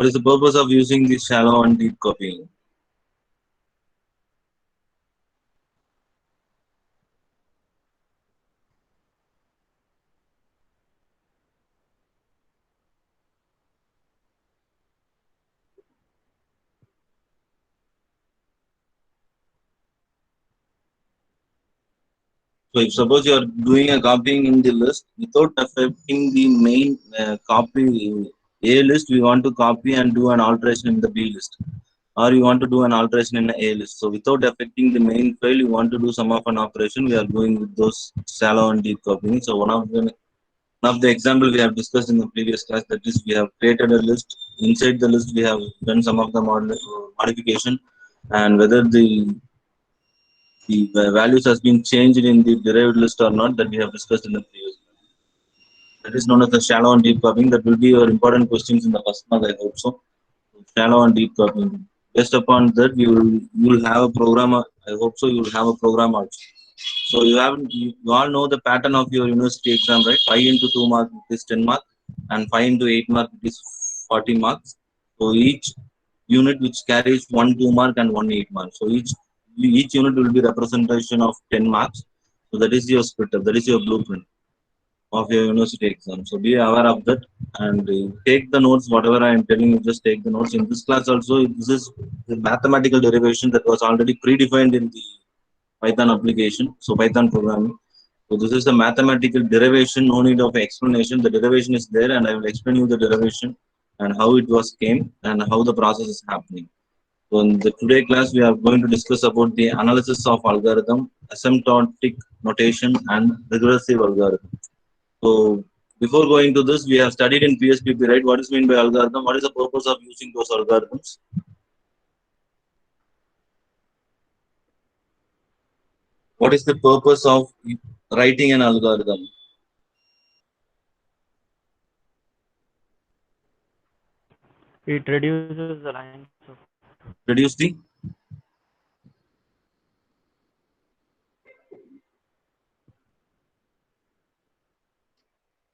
What is the purpose of using this shallow and deep copying? So if suppose you are doing a copying in the list without affecting the main copy A list, we want to copy and do an alteration in the B list, or you want to do an alteration in the A list. So without affecting the main file, you want to do some of an operation. We are going with those shallow and deep copying. So one of the example we have discussed in the previous class, that is we have created a list. Inside the list, we have done some of the modification, and whether the values has been changed in the derived list or not, that we have discussed in the previous. That is known as the shallow and deep copying. That will be your important questions in the first month, I hope so. Shallow and deep copying. Based upon that, you will have a program. I hope so. You will have a program also. So you all know the pattern of your university exam, right? 5 into 2 marks is 10 marks, and 5 into 8 marks is 40 marks. So each unit which carries 1 2 mark and 1 8 mark. So each unit will be representation of 10 marks. So that is your splitter. That is your blueprint of your university exam. So be aware of that and take the notes. Whatever I am telling you, just take the notes. In this class also, this is the mathematical derivation that was already predefined in the Python application. So Python programming. So this is the mathematical derivation, no need of explanation. The derivation is there, and I will explain you the derivation and how it was came and how the process is happening. So in the today class, we are going to discuss about the analysis of algorithm, asymptotic notation, and regressive algorithm. So before going to this, we have studied in PSPP, right? What is meant by algorithm? What is the purpose of using those algorithms? What is the purpose of writing an algorithm? It reduces the lines of Reduce the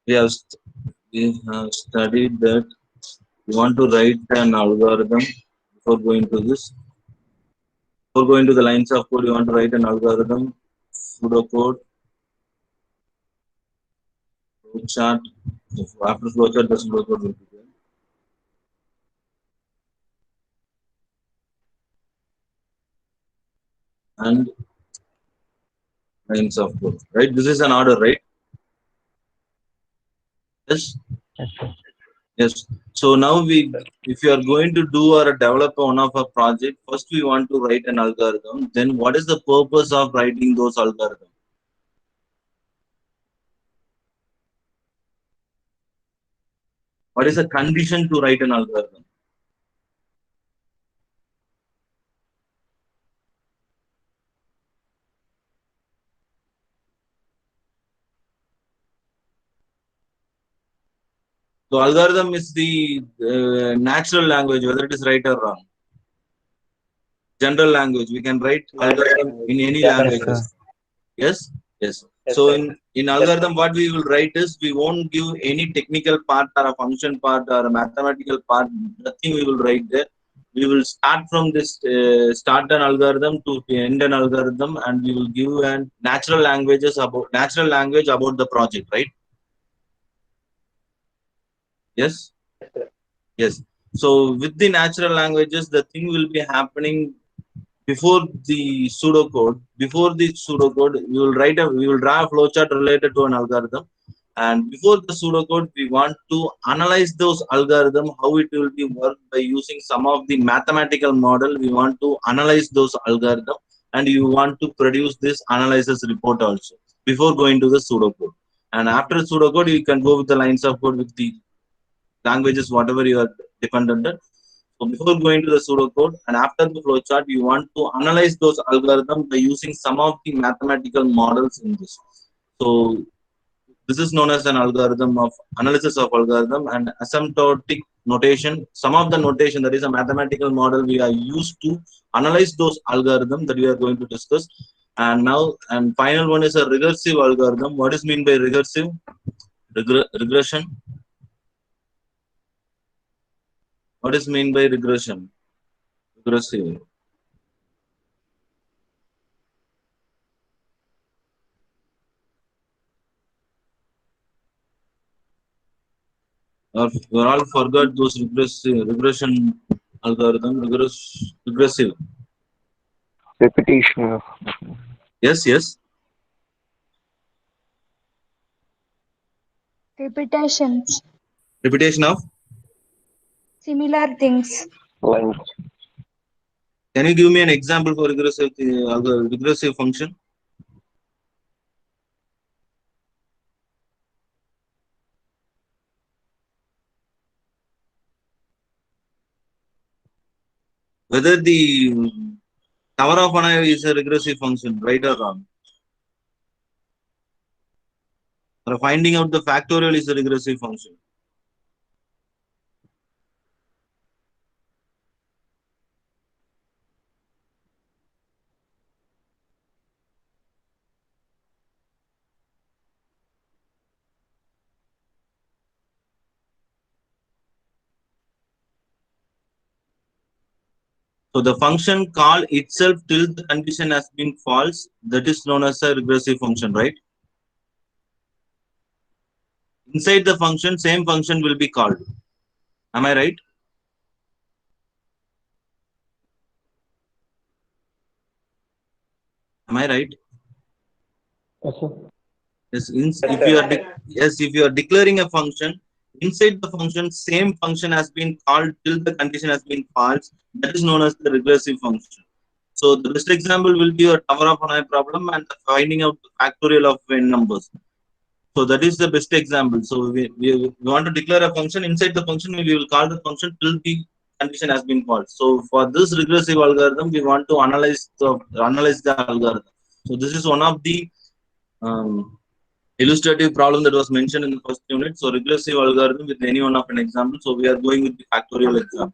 we have we have studied that we want to write an algorithm before going to this. Before going to the lines of code, you want to write an algorithm, pseudocode, flowchart. After flowchart, the pseudocode will be there. And lines of code. Right? This is an order, right? Yes. yes, sir. Yes. So now if you are going to do or develop one of a project, first we want to write an algorithm. Then what is the purpose of writing those algorithms? What is the condition to write an algorithm? So algorithm is the natural language, whether it is right or wrong. General language, we can write algorithm in any Yes, sir. languages. Yes, yes. So in algorithm, what we will write is we won't give any technical part or a function part or a mathematical part. Nothing we will write there. We will start from this start an algorithm to end an algorithm, and we will give an natural language about the project, right? Yes. Yes. So with the natural languages, the thing will be happening before the pseudocode. Before the pseudocode, we will draw a flowchart related to an algorithm. And before the pseudocode, we want to analyze those algorithm, how it will be worked by using some of the mathematical model. We want to analyze those algorithm, and you want to produce this analysis report also before going to the pseudocode. And after pseudocode, you can go with the lines of code with the languages, whatever you are dependent on. So before going to the pseudocode and after the flowchart, you want to analyze those algorithms by using some of the mathematical models in this. So this is known as an algorithm of analysis of algorithm and asymptotic notation. Some of the notation, that is a mathematical model we are used to analyze those algorithms that we are going to discuss. And now, and final one is a recursive algorithm. What is mean by recursive? Regression. What is mean by regression? Regressive. Or we all forgot those regression algorithm. Regressive. Repetition of Yes, yes. Repetitions. Repetition of. Similar things. lines. Can you give me an example for regressive function? Whether the tower of an is a regressive function, right or wrong? Or finding out the factorial is a regressive function. So the function call itself till the condition has been false, that is known as a regressive function, right? Inside the function, same function will be called. Am I right? Am I right? Yes, sir. Yes. If you are declaring a function, inside the function, same function has been called till the condition has been false. That is known as the regressive function. So the best example will be a tower of an I problem and finding out the factorial of n numbers. So that is the best example. So we want to declare a function. Inside the function, we will call the function till the condition has been called. So for this regressive algorithm, we want to analyze the algorithm. So this is one of the illustrative problem that was mentioned in the first unit. So regressive algorithm with any one of an example. So we are going with the factorial example.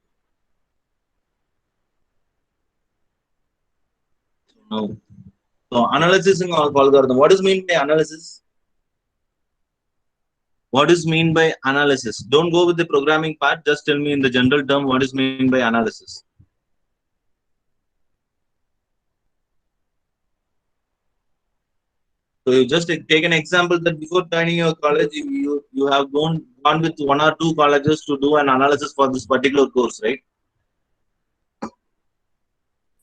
Now, so analysis in algorithm. What is mean by analysis? What is mean by analysis? Don't go with the programming part. Just tell me in the general term what is mean by analysis. So you just take an example that before joining your college, you have gone with one or two colleges to do an analysis for this particular course, right?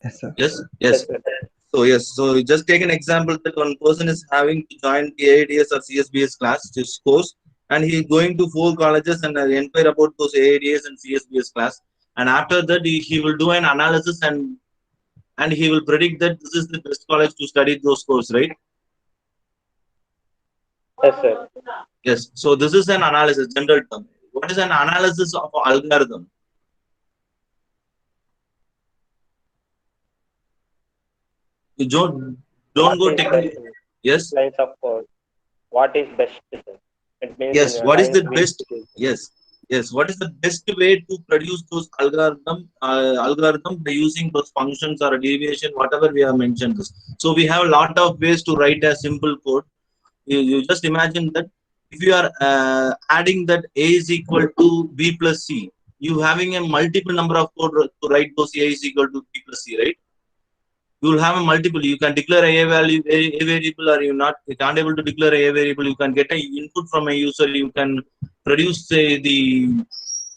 Yes, sir. Yes, yes. So yes, so you just take an example that one person is having to join the AADS or CSBS class, this course, and he is going to 4 colleges and inquire about those AADS and CSBS class, and after that he will do an analysis and he will predict that this is the best college to study those courses, right? Yes, sir. Yes. So this is an analysis, general term. What is an analysis of algorithm? You don't go technical. Yes. Lines of code. What is best? Sir? It means Yes. in What is the lines best? Yes. Yes. What is the best way to produce those algorithm by using those functions or a deviation, whatever we have mentioned this. So we have a lot of ways to write a simple code. You just imagine that if you are adding that a is equal to b plus c, you having a multiple number of code to write those a is equal to b plus c, right? You will have a multiple. You can declare a value, a variable, or you can't able to declare a variable. You can get an input from a user. You can produce the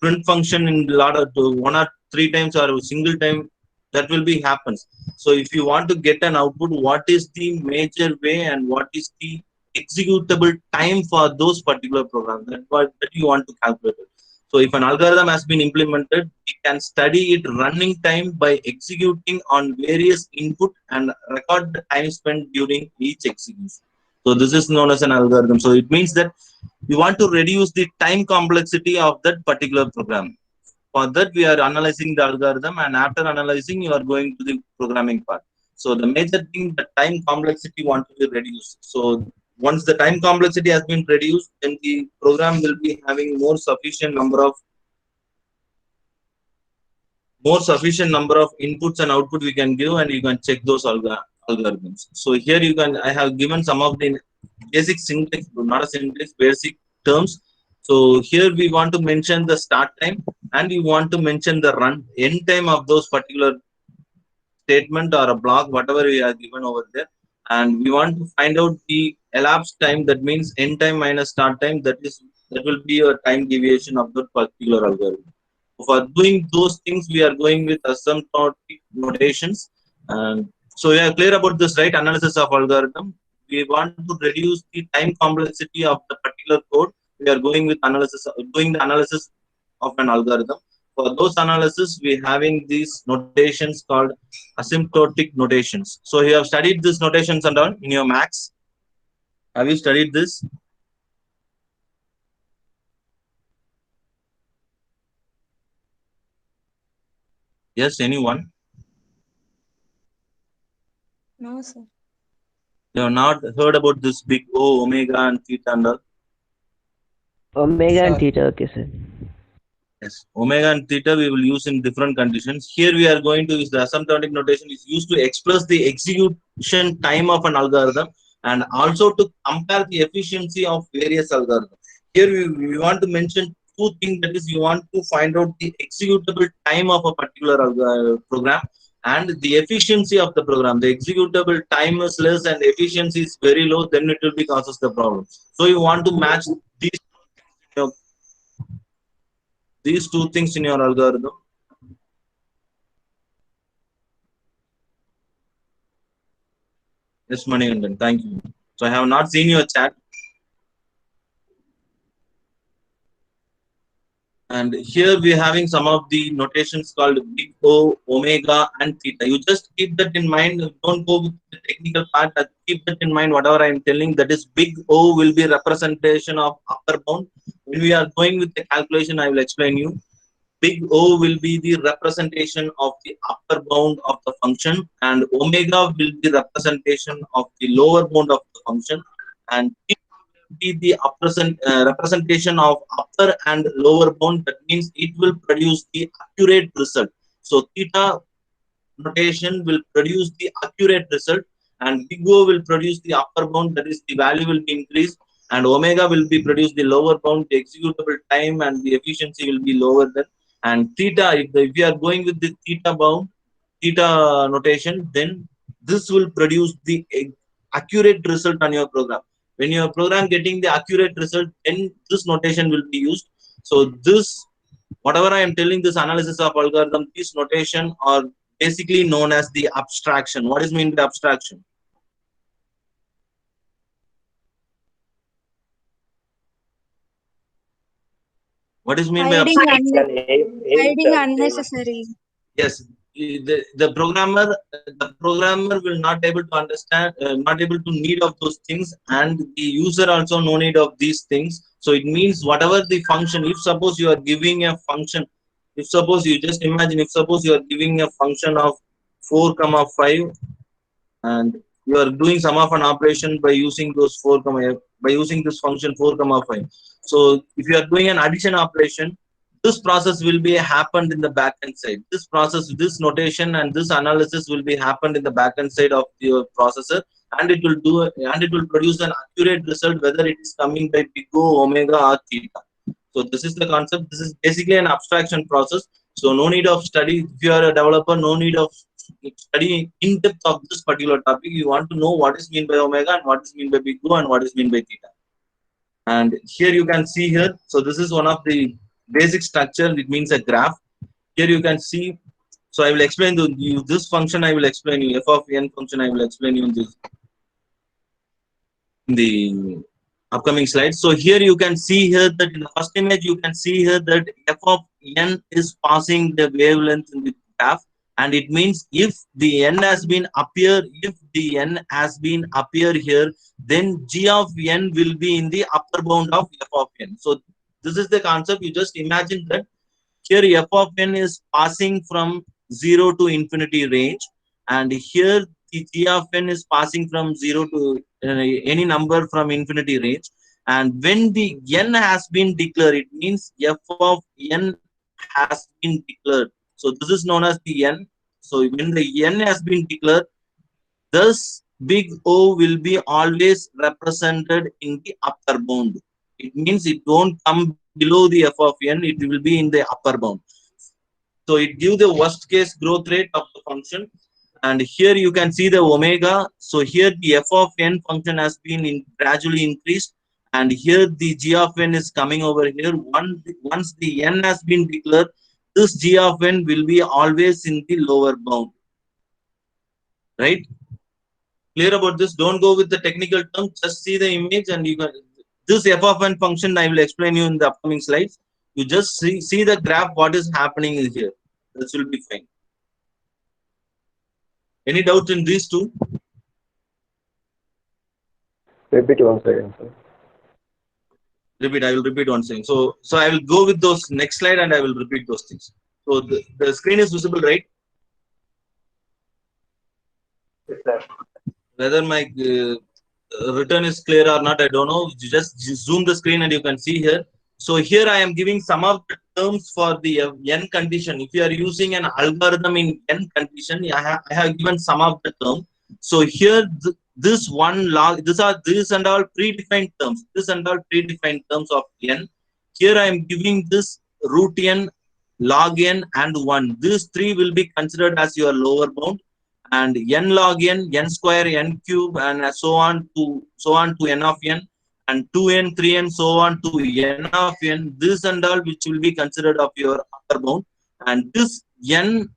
print function in lot of 1 or 3 times or a single time. That will be happens. So if you want to get an output, what is the major way and what is the executable time for those particular programs? That you want to calculate it. So if an algorithm has been implemented, we can study it running time by executing on various input and record the time spent during each execution. So this is known as an algorithm. So it means that you want to reduce the time complexity of that particular program. For that, we are analyzing the algorithm, and after analyzing, you are going to the programming part. So the major thing, the time complexity want to be reduced. So once the time complexity has been reduced, then the program will be having more sufficient number of inputs and output we can give, and you can check those algorithms. So here I have given some of the basic syntax, not a syntax, basic terms. So here we want to mention the start time. and you want to mention the end time of those particular statement or a block, whatever we are given over there, and we want to find out the elapsed time, that means end time minus start time, that will be a time deviation of that particular algorithm. For doing those things, we are going with asymptotic notations. And so we are clear about this, right? Analysis of algorithm. We want to reduce the time complexity of the particular code. We are going with analysis, doing the analysis of an algorithm. For those analysis, we having these notations called asymptotic notations. So you have studied these notations and all in your max. Have you studied this? Yes, anyone? No, sir. You have not heard about this big O, omega, and theta and all? Omega and Sir. theta, okay, sir. Yes, omega and theta we will use in different conditions. Here we are going to use the asymptotic notation is used to express the execution time of an algorithm and also to compare the efficiency of various algorithms. Here we want to mention two things, that is, you want to find out the executable time of a particular program and the efficiency of the program. The executable time is less and efficiency is very low, then it will be causes the problem. So you want to match these two things in your algorithm. Yes, Manikandan, thank you. So I have not seen your chat. And here we are having some of the notations called big O, omega, and theta. You just keep that in mind. Don't go with the technical part. Keep that in mind. Whatever I am telling, that is big O will be representation of upper bound. When we are going with the calculation, I will explain you. Big O will be the representation of the upper bound of the function, and omega will be representation of the lower bound of the function, and be the representation of upper and lower bound. That means it will produce the accurate result. So theta notation will produce the accurate result, and big O will produce the upper bound, that is the value will be increased, and omega will be produce the lower bound, the executable time and the efficiency will be lower than. And theta, if we are going with the theta notation, then this will produce the accurate result on your program. When your program getting the accurate result, then this notation will be used. So this, whatever I am telling, this analysis of algorithm, this notation are basically known as the abstraction. What is mean by abstraction? What is mean by abstraction? Hiding unnecessary. Yes, the programmer will not able to understand, not able to need of those things, and the user also no need of these things. So it means whatever the function, if suppose you are giving a function, if suppose you just imagine, if suppose you are giving a function of 4,5, and you are doing some of an operation by using those by using this function 4,5. So if you are doing an addition operation, this process will be happened in the backend side. This process, this notation, and this analysis will be happened in the backend side of your processor, and it will produce an accurate result, whether it is coming by big O, omega, or theta. So this is the concept. This is basically an abstraction process. So no need of study. If you are a developer, no need of study in depth of this particular topic. You want to know what is mean by omega and what is mean by big O and what is mean by theta. And here you can see here. So this is one of the basic structure. It means a graph. Here you can see. So I will explain to you this function. I will explain you f of n function. I will explain you this in the upcoming slides. So here you can see here that in the first image you can see here that f of n is passing the wavelength in the graph, and it means if the n has been appear here, then g of n will be in the upper bound of f of n. So this is the concept. You just imagine that here f of n is passing from 0 to infinity range, and here the g of n is passing from 0 to any number from infinity range. And when the n has been declared, it means f of n has been declared. So this is known as the n. So when the n has been declared, thus big O will be always represented in the upper bound. It means it won't come below the f of n, it will be in the upper bound. So it gives the worst case growth rate of the function. And here you can see the omega. So here the f of n function has been gradually increased. And here the g of n is coming over here. Once the n has been declared, this g of n will be always in the lower bound. Right? Clear about this? Don't go with the technical term. Just see the image and you can. This f of n function I will explain you in the upcoming slides. You just see the graph, what is happening here. This will be fine. Any doubt in these two? Repeat once again, sir. Repeat. I will repeat one thing. So I will go with those next slide and I will repeat those things. So the screen is visible, right? Yes, sir. Whether my return is clear or not, I don't know. You just zoom the screen and you can see here. So here I am giving some of the terms for the n condition. If you are using an algorithm in n condition, I have given some of the term. So here this one log, these and all predefined terms. This and all predefined terms of n. Here I am giving this root n, log n, and 1. These three will be considered as your lower bound. And n log n, n square, n cube, and so on to n of n, and 2n, 3n, so on to n of n. This and all which will be considered of your upper bound, and this n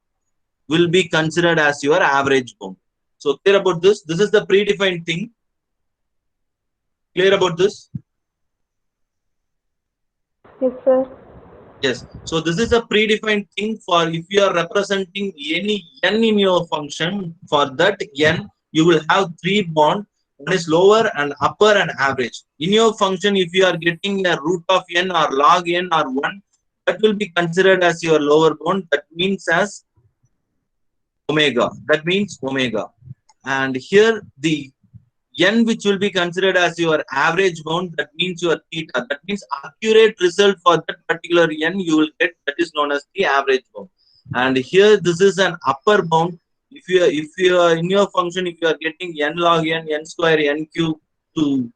will be considered as your average bound. So clear about this? This is the predefined thing. Clear about this? Yes, sir. Yes. So this is a predefined thing for if you are representing any n in your function. For that n, you will have three bonds. One is lower and upper and average. In your function, if you are getting a root of n or log n or 1, that will be considered as your lower bound. That means as omega. That means omega. And here the n which will be considered as your average bound, that means your theta. That means accurate result for that particular n you will get, that is known as the average bound. And here this is an upper bound. If you are in your function, if you are getting n log n, n square, n cube to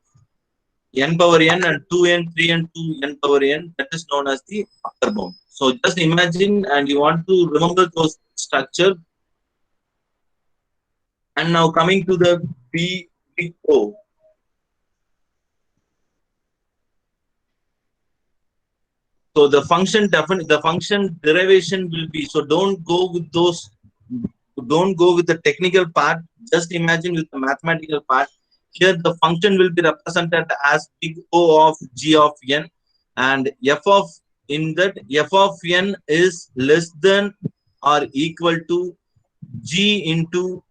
n power n, and 2n, 3n to n power n, that is known as the upper bound. So just imagine, and you want to remember those structure. And now coming to the BO. So the function derivation will be, so don't go with the technical part, just imagine with the mathematical part. Here the function will be represented as big O of g of n, and f of n is less than or equal to c into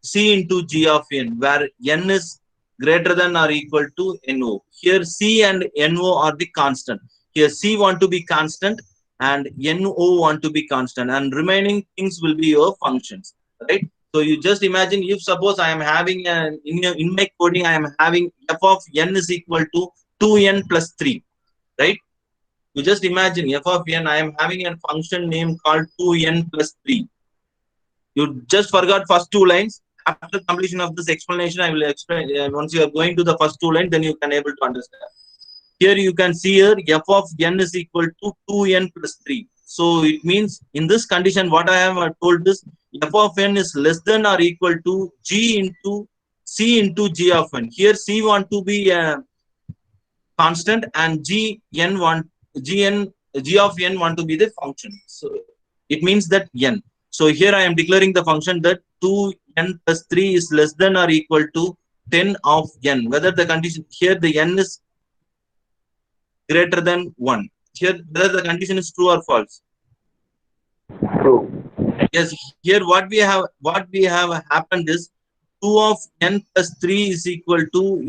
g of n, where n is greater than or equal to no. Here c and no are the constant. Here c want to be constant and no want to be constant, and remaining things will be your functions, right? So you just imagine, if suppose I am having in my coding I am having f of n is equal to 2n plus 3, right? You just imagine f of n, I am having a function name called 2n plus 3. You just forgot first two lines. After completion of this explanation, I will explain. Once you are going to the first two lines, then you can able to understand. Here you can see here f of n is equal to 2n plus 3. So it means in this condition, what I have told is f of n is less than or equal to c into g of n. Here c want to be constant and g of n want to be the function. So it means that n. So here I am declaring the function that 2n plus 3 is less than or equal to 10 of n. Whether the condition here the n is greater than 1. Here whether the condition is true or false. True. Yes. Here what we have happened is 2 of n plus 3 is equal to,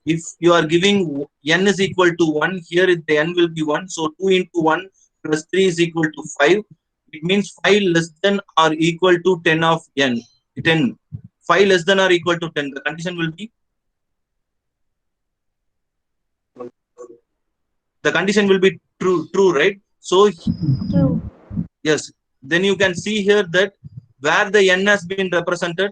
if you are giving n is equal to 1, here the n will be 1. So 2 into 1 plus 3 is equal to 5. It means 5 less than or equal to 10 of n. 10. 5 less than or equal to 10. The condition will be? The condition will be true, right? So, True. yes. Then you can see here that where the n has been represented.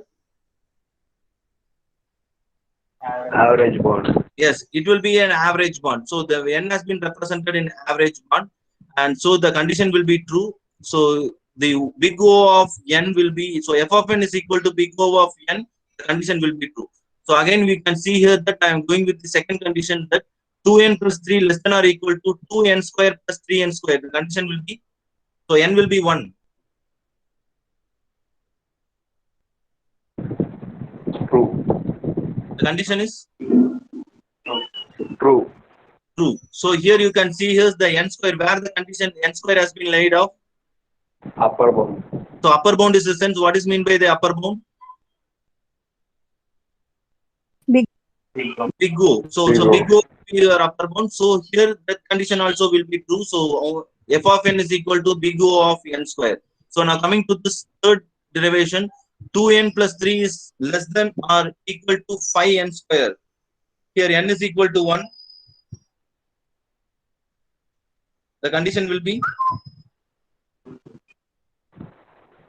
Average bound. Yes, it will be an average bond. So the n has been represented in average bond, and so the condition will be true. So the big O of n will be, so f of n is equal to big O of n. The condition will be true. So again, we can see here that I am going with the second condition, that 2n plus 3 less than or equal to 2n square plus 3n square. The condition will be, so n will be 1. True. The condition is True. true. So here you can see here's the n square, where the condition n square has been laid off. Upper bound. So upper bound is the sense. What is mean by the upper bound? Big. Big O. So Big O. big O will be your upper bound. So here that condition also will be true. So f of n is equal to big O of n square. So now coming to this third derivation, 2n plus 3 is less than or equal to 5n square. Here n is equal to 1. The condition will be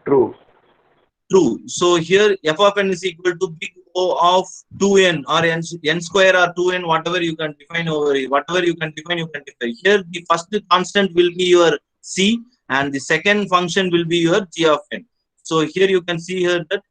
True. true. So here f of n is equal to big O of 2n or n square or 2n, whatever you can define over here. Whatever you can define, you can define. Here the first constant will be your c and the second function will be your g of n. So here you can see here that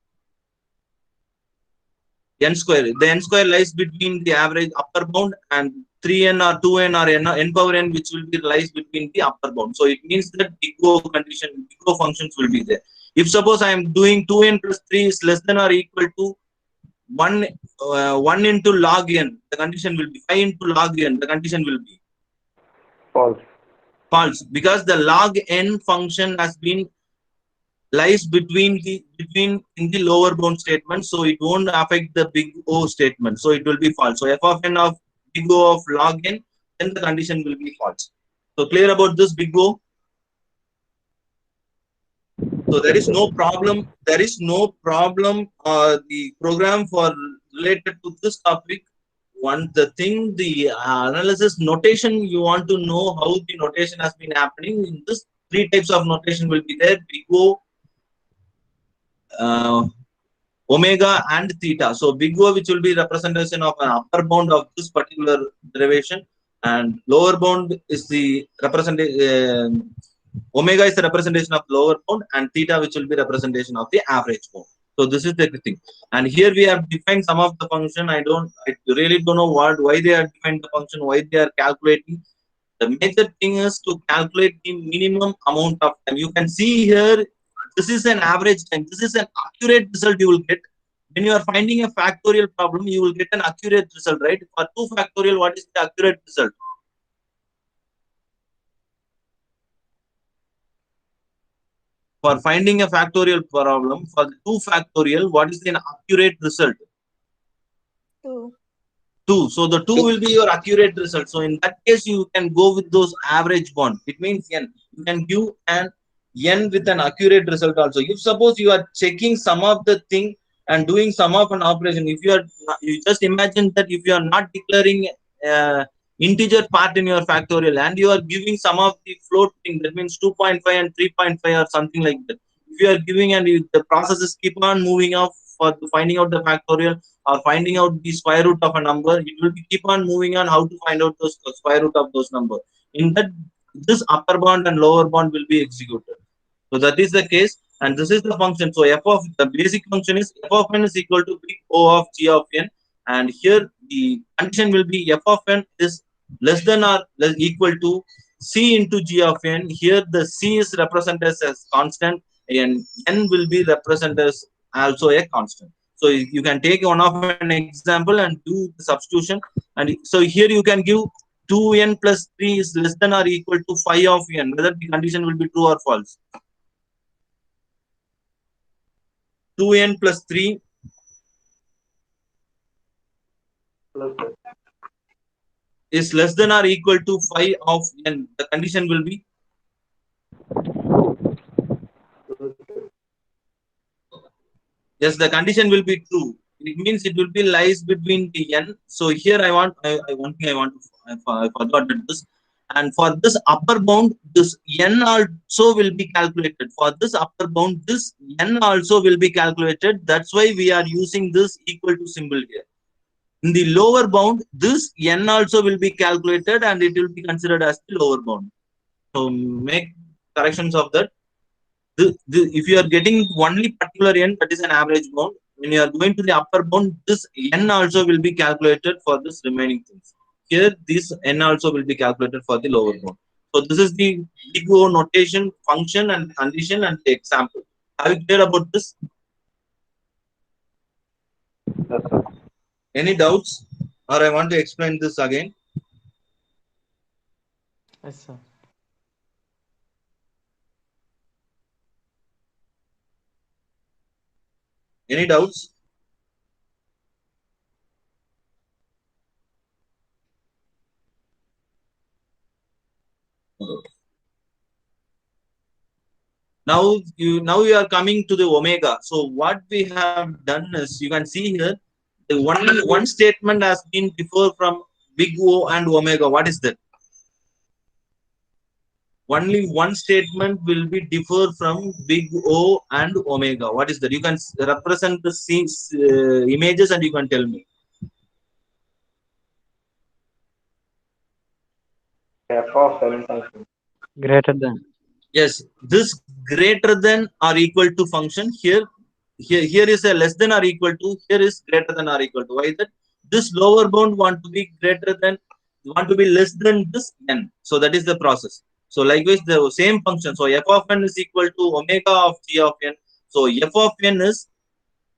n square, the n square lies between the average upper bound, and 3n or 2n or n power n, which will be lies between the upper bound. So it means that big O condition, big O functions will be there. If suppose I am doing 2n plus 3 is less than or equal to 1 into log n, the condition will be 5 into log n, the condition will be False. false, because the log n function has been lies between in the lower bound statement, so it won't affect the big O statement, so it will be false. So f of n of big O of log n, then the condition will be false. So clear about this big O? So there is no problem. There is no problem. The program for related to this topic. The analysis notation, you want to know how the notation has been happening. In this, 3 types of notation will be there: big O, omega, and theta. So big O, which will be representation of an upper bound of this particular derivation, and lower bound is the representation. Omega is the representation of lower bound, and theta, which will be representation of the average bound. So this is the thing. And here we have defined some of the function. I really don't know why they are defined the function, why they are calculating. The major thing is to calculate the minimum amount of time. You can see here, this is an average time. This is an accurate result you will get. When you are finding a factorial problem, you will get an accurate result, right? For 2 factorial, what is the accurate result? For finding a factorial problem, for the 2 factorial, what is an accurate result? 2. 2. So the 2 will be your accurate result. So in that case, you can go with those average bond. It means n. You can give an n with an accurate result also. If suppose you are checking some of the thing and doing some of an operation, if you just imagine that if you are not declaring integer part in your factorial and you are giving some of the float thing, that means 2.5 and 3.5 or something like that. If you are giving and the processes keep on moving off for finding out the factorial or finding out the square root of a number, it will keep on moving on how to find out the square root of those numbers. In that, this upper bound and lower bound will be executed. So that is the case, and this is the function. So the basic function is f of n is equal to big O of g of n, and here the condition will be f of n is less than or equal to c into g of n. Here the c is represented as constant and n will be represented as also a constant. So you can take one of an example and do the substitution, and so here you can give 2n plus 3 is less than or equal to 5 of n, whether the condition will be true or false. 2n plus 3 is less than or equal to 5 of n. The condition will be yes, the condition will be true. It means it will be lies between the n. So here I forgot this. And for this upper bound, this n also will be calculated. For this upper bound, this n also will be calculated. That's why we are using this equal to symbol here. In the lower bound, this n also will be calculated and it will be considered as the lower bound. So make corrections of that. If you are getting only particular n, that is an average bound. When you are going to the upper bound, this n also will be calculated for this remaining things. Here, this n also will be calculated for the lower bound. So this is the big O notation, function and condition and the example. Are you clear about this? Yes, sir. Any doubts? Or I want to explain this again. Yes, sir. Any doubts? Now you are coming to the omega. So what we have done is, you can see here, the one statement has been differ from big O and omega. What is that? Only one statement will be differ from big O and omega. What is that? You can represent the images and you can tell me. F of n function. Greater than. Yes, this greater than or equal to function here is a less than or equal to, here is greater than or equal to. Why is that? This lower bound want to be less than this n. So that is the process. So likewise the same function. So f of n is equal to omega of g of n. So f of n is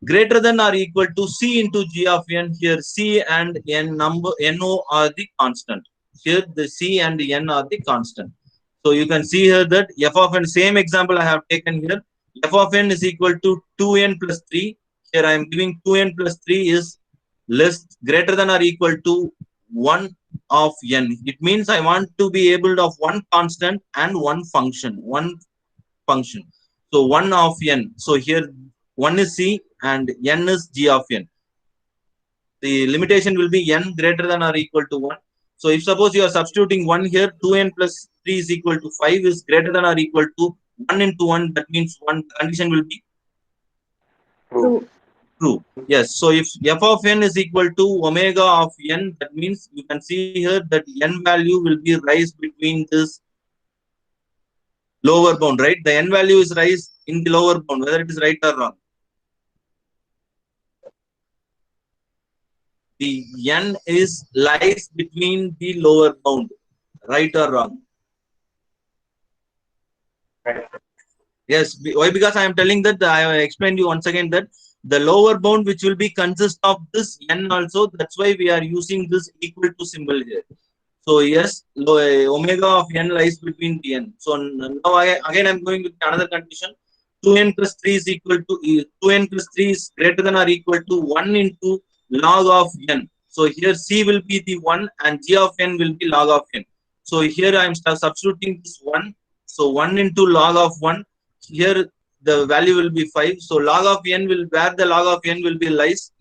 greater than or equal to c into g of n. Here c and n no are the constant. Here the c and n are the constant. So you can see here that f of n, same example I have taken here. F of n is equal to 2n plus 3. Here I am giving 2n plus 3 is greater than or equal to 1 of n. It means I want to be able of one constant and one function. So 1 of n. So here 1 is c and n is g of n. The limitation will be n greater than or equal to 1. So if suppose you are substituting 1 here, 2n plus 3 is equal to 5 is greater than or equal to 1 into 1. That means one condition will be True. true. Yes. So if f of n is equal to omega of n, that means you can see here that n value will be rise between this lower bound, right? The n value is rise in the lower bound, whether it is right or wrong. The n is lies between the lower bound, right or wrong? Right. Yes. Why? Because I am telling that I explained you once again that the lower bound which will be consist of this n also. That's why we are using this equal to symbol here. So yes, omega of n lies between the n. So now again I'm going with another condition. 2n plus 3 is equal to 2n plus 3 is greater than or equal to 1 into log of n. So here c will be the 1 and g of n will be log of n. So here I am substituting this 1. So 1 into log of 1. Here the value will be 5. So log of n will, where the log of n will be lies.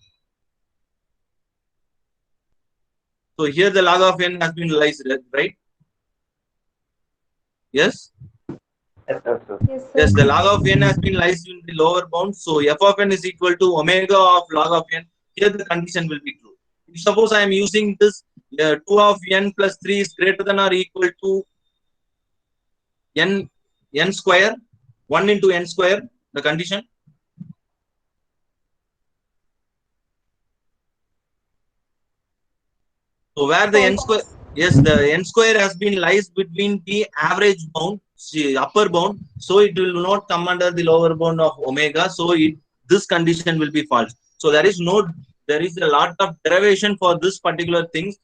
So here the log of n has been lies, right? Yes? Yes, Yes, sir. Yes, sir. Yes, the log of n has been lies in the lower bound. So f of n is equal to omega of log of n. Here the condition will be true. If suppose I am using this 2 of n plus 3 is greater than or equal to n square, 1 into n square, the condition. So where the n square, yes, the n square has been lies between the average bound, upper bound, so it will not come under the lower bound of omega. So this condition will be false. So there is a lot of derivation for this particular thing.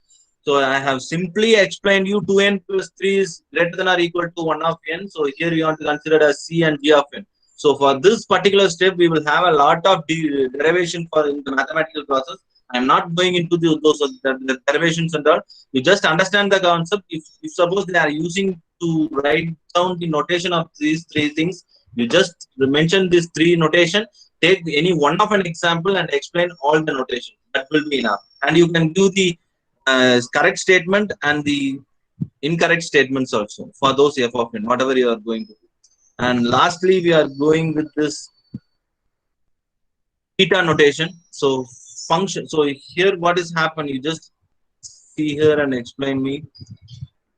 So I have simply explained you 2n plus 3 is greater than or equal to 1 of n. So here you want to consider as c and g of n. So for this particular step, we will have a lot of derivation for in the mathematical process. I am not going into those the derivations and all. You just understand the concept. If suppose they are using to write down the notation of these three things, you just mention these three notation. Take any one of an example and explain all the notation. That will be enough. And you can do the correct statement and the incorrect statements also for those f of n, whatever you are going to do. And lastly, we are going with this theta notation. So function. So here what is happened, you just see here and explain me.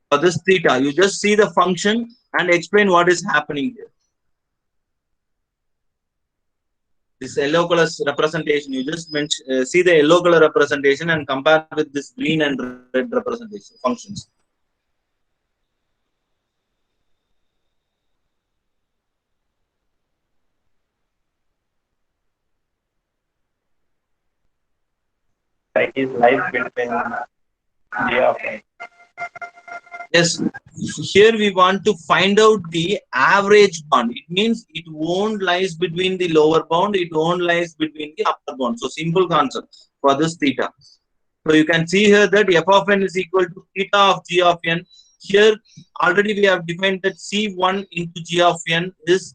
For this theta, you just see the function and explain what is happening here. This yellow color representation, you just mention, see the yellow color representation and compare with this green and red representation functions. It is lies between G of n. Yes, here we want to find out the average bound. It means it won't lies between the lower bound, it won't lies between the upper bound. So simple concept for this theta. So you can see here that f of n is equal to theta of g of n. Here already we have defined that c1 into g of n is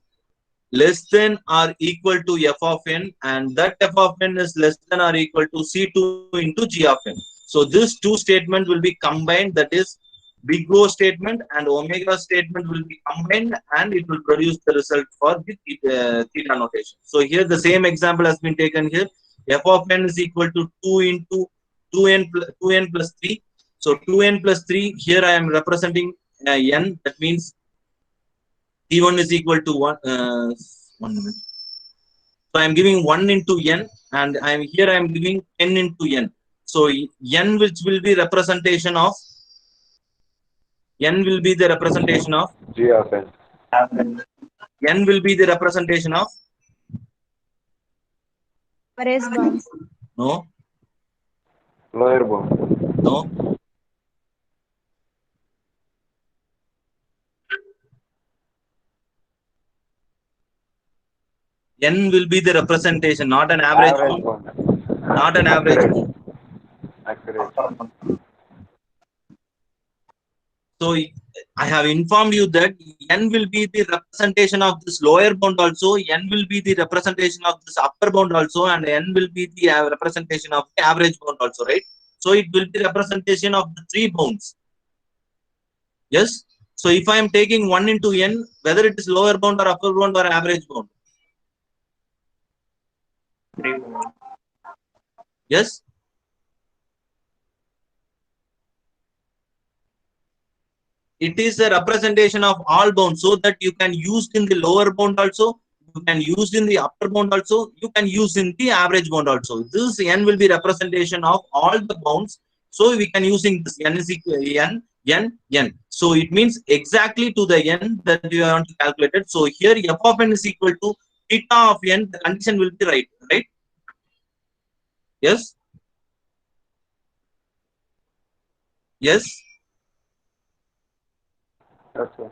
less than or equal to f of n, and that f of n is less than or equal to c2 into g of n. So this two statement will be combined, that is big O statement and omega statement will be combined, and it will produce the result for the theta notation. So here the same example has been taken here. F of n is equal to 2 into 2n plus 3. So 2n plus 3, here I am representing n, that means T1 is equal to 1. 1 minute. So I am giving 1 into n, and I am giving 10 into n. So n, which will be representation of n, will be the representation of G of n. n will be the representation of Average bound. no Lower bound. no n will be the representation, not an average Average bound, bound. not an average bound. Accurate. So I have informed you that n will be the representation of this lower bound also, n will be the representation of this upper bound also, and n will be the representation of the average bound also, right? So it will be representation of the three bounds. Yes. So if I am taking 1 into n, whether it is lower bound or upper bound or average bound. Yes. It is a representation of all bounds, so that you can use in the lower bound also, you can use in the upper bound also, you can use in the average bound also. This n will be representation of all the bounds, so we can using this n is equal to n. So it means exactly to the n that you want to calculate it. So here f of n is equal to theta of n, the condition will be right? Yes. Yes. Yes, sir.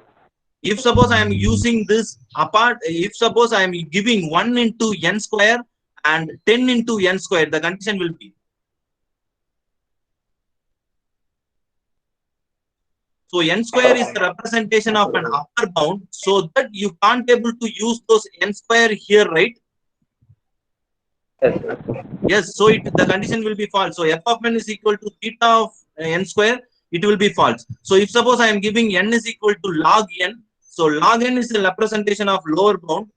If suppose I am using this apart, if suppose I am giving 1 into n square and 10 into n square, the condition will be. So n square is the representation of an upper bound, so that you can't able to use those n square here, right? Yes. Yes, so the condition will be false. So f of n is equal to theta of n square, it will be false. So if suppose I am giving n is equal to log n, so log n is the representation of lower bound.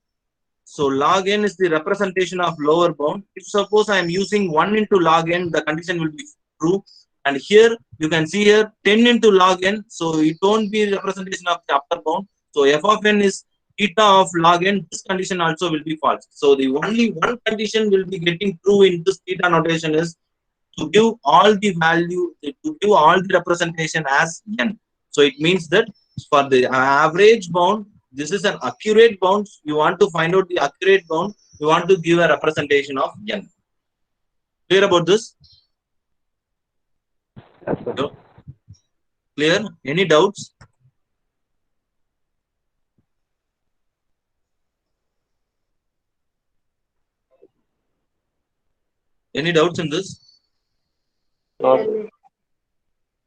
So log n is the representation of lower bound. If suppose I am using 1 into log n, the condition will be true. And here you can see here 10 into log n, so it won't be representation of the upper bound. So f of n is theta of log n, this condition also will be false. So the only one condition will be getting true in this theta notation is to give all the value, to give all the representation as n. So it means that for the average bound, this is an accurate bound. You want to find out the accurate bound, you want to give a representation of n. Clear about this? Yes, sir. Clear? Any doubts? Any doubts in this? Or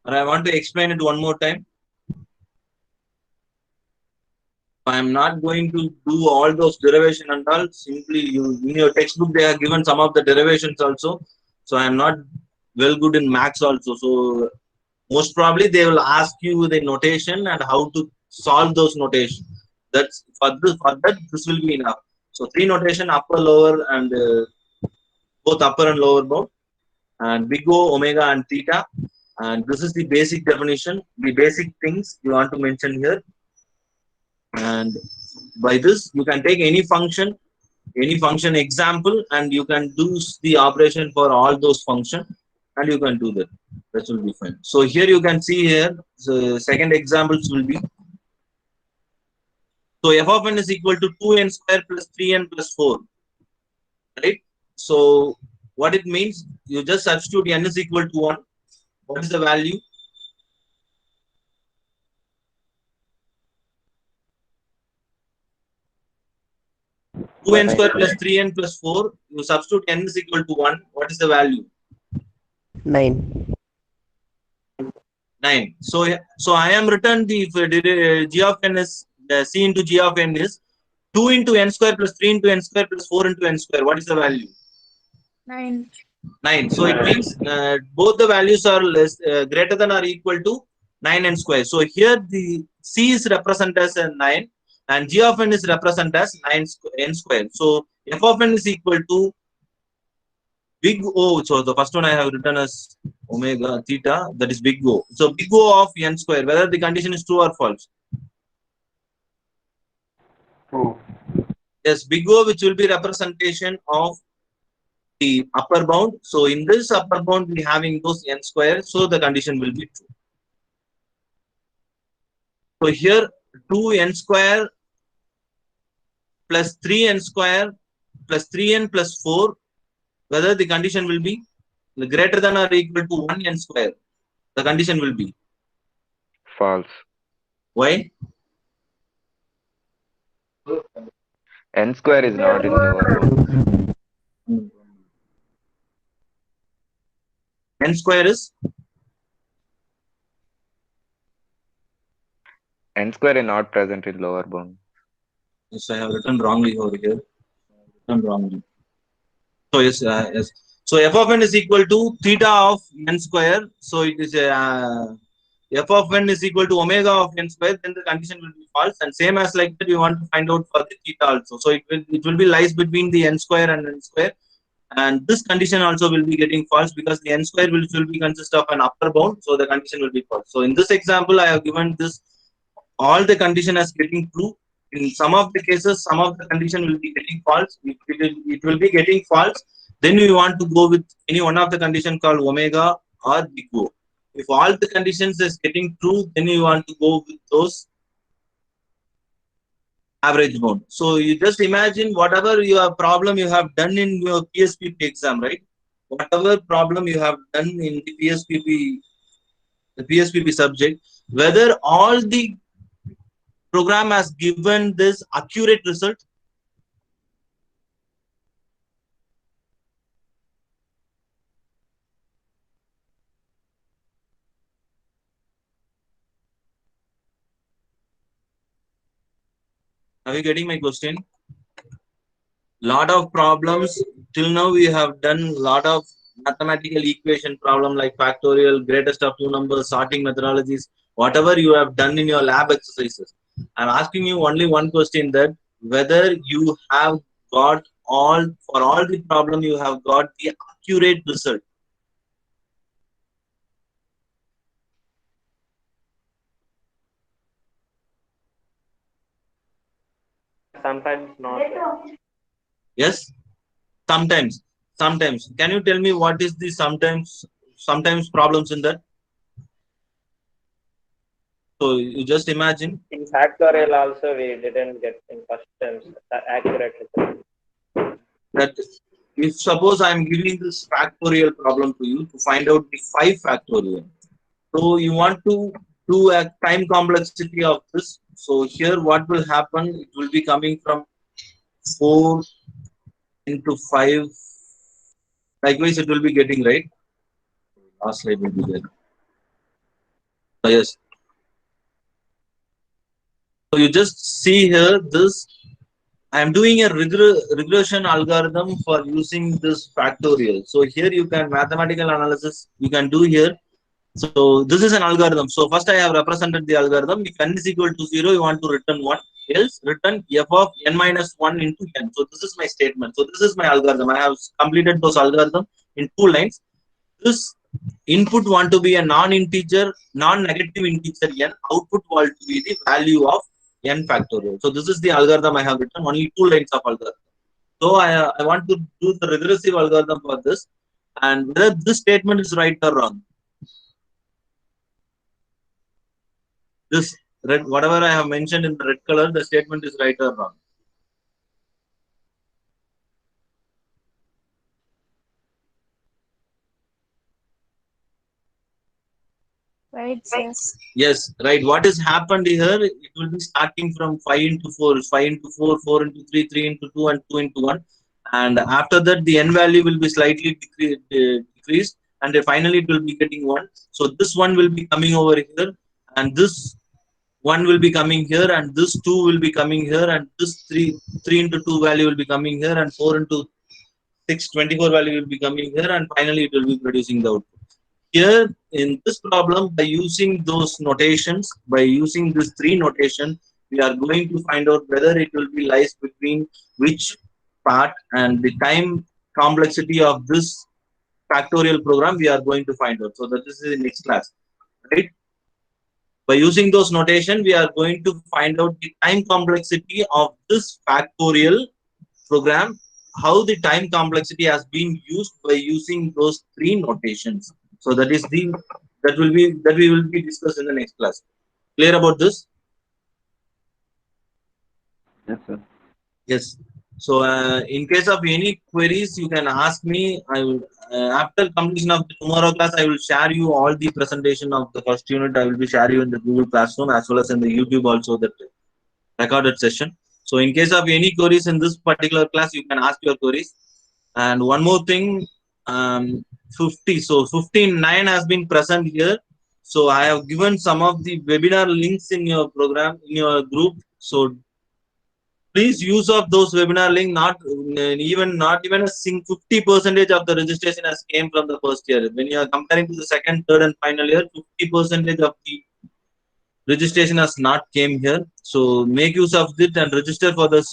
I want to explain it one more time. I am not going to do all those derivation and all. Simply, in your textbook they have given some of the derivations also. So I am not well good in maths also. So most probably they will ask you the notation and how to solve those notations. For that this will be enough. So three notation, upper, lower, and both upper and lower bound, and big O, omega, and theta. And this is the basic definition, the basic things you want to mention here. And by this, you can take any function example, and you can do the operation for all those functions, and you can do that. That will be fine. So here you can see here, the second examples will be, so f of n is equal to 2n square plus 3n plus 4, right? So what it means, you just substitute n is equal to 1. What is the value? Two n square plus 3n plus 4. You substitute n is equal to 1. What is the value? 9. 9. So I am written the g of n is c into g of n is 2 into n square plus 3 into n square plus 4 into n square. What is the value? 9. 9. So it means both the values are less greater than or equal to 9n square. So here the c is represented as a 9 and g of n is represented as n square. So f of n is equal to big O. So the first one I have written as omega theta, that is big O. So big O of n square, whether the condition is true or false. True. Yes, big O, which will be representation of the upper bound. So in this upper bound, we having those n square, so the condition will be true. So here 2n square plus 3n square plus 3n plus 4, whether the condition will be greater than or equal to 1n square. The condition will be False. why? N square is not in lower bound. N square is N square is not present in lower bound. yes, I have written wrongly over here. Written wrongly. So yes, yes. So f of n is equal to theta of n square. So it is f of n is equal to omega of n square. Then the condition will be false. And same as like that, you want to find out for the theta also. So it will be lies between the n square and n square. And this condition also will be getting false because the n square will be consist of an upper bound. So the condition will be false. So in this example, I have given this all the condition as getting true. In some of the cases, some of the condition will be getting false. It will be getting false. Then you want to go with any one of the condition called omega or big O. If all the conditions is getting true, then you want to go with those average bound. So you just imagine whatever your problem you have done in your PSPP exam, right? Whatever problem you have done in the PSPP subject, whether all the program has given this accurate result. Are you getting my question? Lot of problems till now we have done lot of mathematical equation problem like factorial, greatest of two numbers, sorting methodologies, whatever you have done in your lab exercises. I'm asking you only one question, that whether you have got for all the problem you have got the accurate result. Sometimes not. Yes, sometimes. Can you tell me what is the sometimes problems in that? So you just imagine. In factorial also we didn't get in first terms accurate result. That if suppose I am giving this factorial problem to you to find out the 5 factorial. So you want to do a time complexity of this. So here what will happen? It will be coming from 4 into 5. Likewise, it will be getting right. Last slide will be there. So yes. So you just see here this. I am doing a regression algorithm for using this factorial. So here you can mathematical analysis you can do here. So this is an algorithm. So first I have represented the algorithm. If n is equal to 0, you want to return 1. Else return f of n minus 1 into n. So this is my statement. So this is my algorithm. I have completed those algorithm in 2 lines. This input want to be a non-integer, non-negative integer n. Output want to be the value of n factorial. So this is the algorithm I have written. Only 2 lines of algorithm. So I want to do the regressive algorithm for this, and whether this statement is right or wrong. This red, whatever I have mentioned in the red color, the statement is right or wrong. Right, sir. Yes, right. What has happened here? It will be starting from 5 into 4, 5 into 4, 4 into 3, 3 into 2, and 2 into 1. And after that, the n value will be slightly decreased, and then finally it will be getting 1. So this one will be coming over here, and this 1 will be coming here, and this 2 will be coming here, and this 3 into 2 value will be coming here, and 4 into 6, 24 value will be coming here, and finally it will be producing the output. Here in this problem, by using those notations, by using this 3 notation, we are going to find out whether it will be lies between which part, and the time complexity of this factorial program we are going to find out. So that is in next class, right? By using those notation, we are going to find out the time complexity of this factorial program, how the time complexity has been used by using those 3 notations. So that is the we will be discussed in the next class. Clear about this? Yes, sir. Yes. So in case of any queries, you can ask me. I will after completion of the tomorrow class, I will share you all the presentation of the first unit. I will be share you in the Google Classroom as well as in the YouTube also, that recorded session. So in case of any queries in this particular class, you can ask your queries. And one more thing, 50. So 15.9 has been present here. So I have given some of the webinar links in your program, in your group. So please use of those webinar link. Not even a 50% of the registration has came from the first year. When you are comparing to the second, third, and final year, 50% of the registration has not came here. So make use of it and register for the